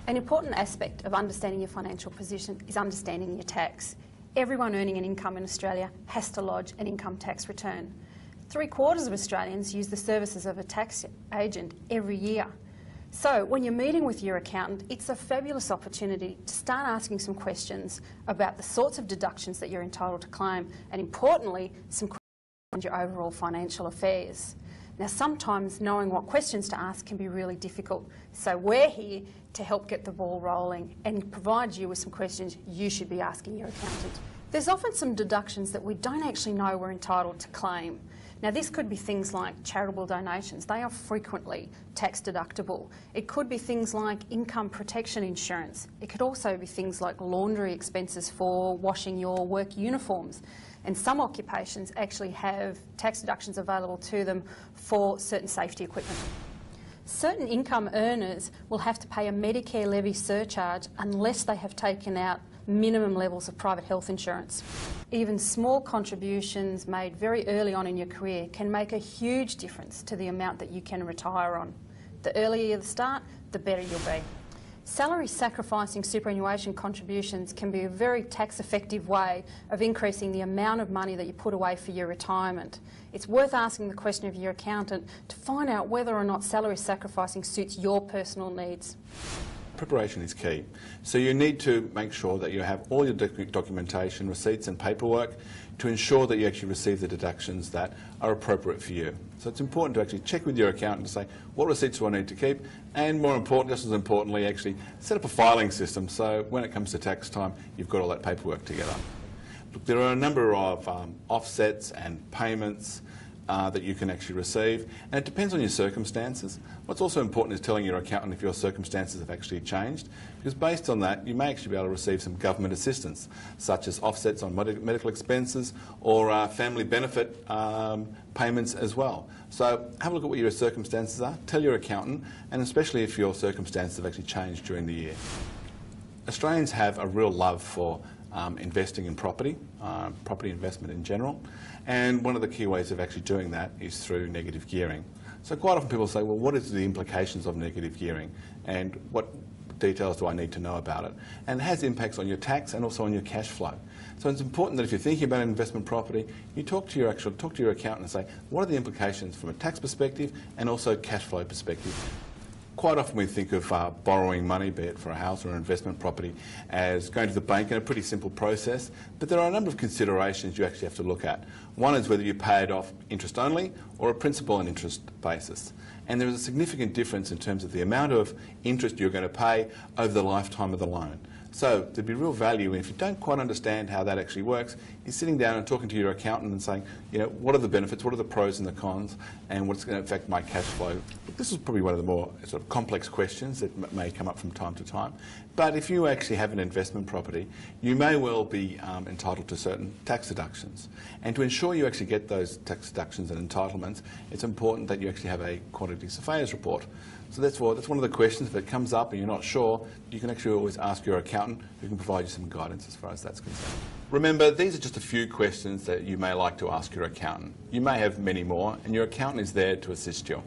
An important aspect of understanding your financial position is understanding your tax. Everyone earning an income in Australia has to lodge an income tax return. 3/4 of Australians use the services of a tax agent every year. So when you're meeting with your accountant, it's a fabulous opportunity to start asking some questions about the sorts of deductions that you're entitled to claim, and importantly, some questions on your overall financial affairs. Now, sometimes knowing what questions to ask can be really difficult, so we're here to help get the ball rolling and provide you with some questions you should be asking your accountant. There's often some deductions that we don't actually know we're entitled to claim. Now, this could be things like charitable donations. They are frequently tax deductible. It could be things like income protection insurance. It could also be things like laundry expenses for washing your work uniforms. And some occupations actually have tax deductions available to them for certain safety equipment. Certain income earners will have to pay a Medicare levy surcharge unless they have taken out minimum levels of private health insurance. Even small contributions made very early on in your career can make a huge difference to the amount that you can retire on. The earlier you start, the better you'll be. Salary sacrificing superannuation contributions can be a very tax effective way of increasing the amount of money that you put away for your retirement. It's worth asking the question of your accountant to find out whether or not salary sacrificing suits your personal needs. Preparation is key. So you need to make sure that you have all your documentation, receipts and paperwork to ensure that you actually receive the deductions that are appropriate for you. So it's important to actually check with your accountant to say, what receipts do I need to keep? And more important, just as importantly, actually set up a filing system so when it comes to tax time, you've got all that paperwork together. Look, there are a number of offsets and payments that you can actually receive, and it depends on your circumstances. What's also important is telling your accountant if your circumstances have actually changed, because based on that you may actually be able to receive some government assistance, such as offsets on medical expenses or family benefit payments as well. So have a look at what your circumstances are, tell your accountant, and especially if your circumstances have actually changed during the year. Australians have a real love for investing in property, property investment in general, and one of the key ways of actually doing that is through negative gearing. So quite often people say, well, what is the implications of negative gearing and what details do I need to know about it? And it has impacts on your tax and also on your cash flow. So it's important that if you're thinking about an investment property, you talk to your accountant and say, what are the implications from a tax perspective and also cash flow perspective? Quite often we think of borrowing money, be it for a house or an investment property, as going to the bank in a pretty simple process, but there are a number of considerations you actually have to look at. One is whether you pay it off interest only or a principal and interest basis. And there is a significant difference in terms of the amount of interest you're going to pay over the lifetime of the loan. So there'd be real value if you don't quite understand how that actually works, is sitting down and talking to your accountant and saying, you know, what are the benefits, what are the pros and the cons, and what's going to affect my cash flow. This is probably one of the more sort of complex questions that may come up from time to time. But if you actually have an investment property, you may well be entitled to certain tax deductions. And to ensure you actually get those tax deductions and entitlements, it's important that you actually have a quantity surveyor's report. So that's one of the questions. If it comes up and you're not sure, you can actually always ask your accountant, who can provide you some guidance as far as that's concerned. Remember, these are just a few questions that you may like to ask your accountant. You may have many more, and your accountant is there to assist you.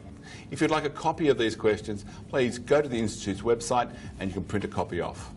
If you'd like a copy of these questions, please go to the Institute's website and you can print a copy off.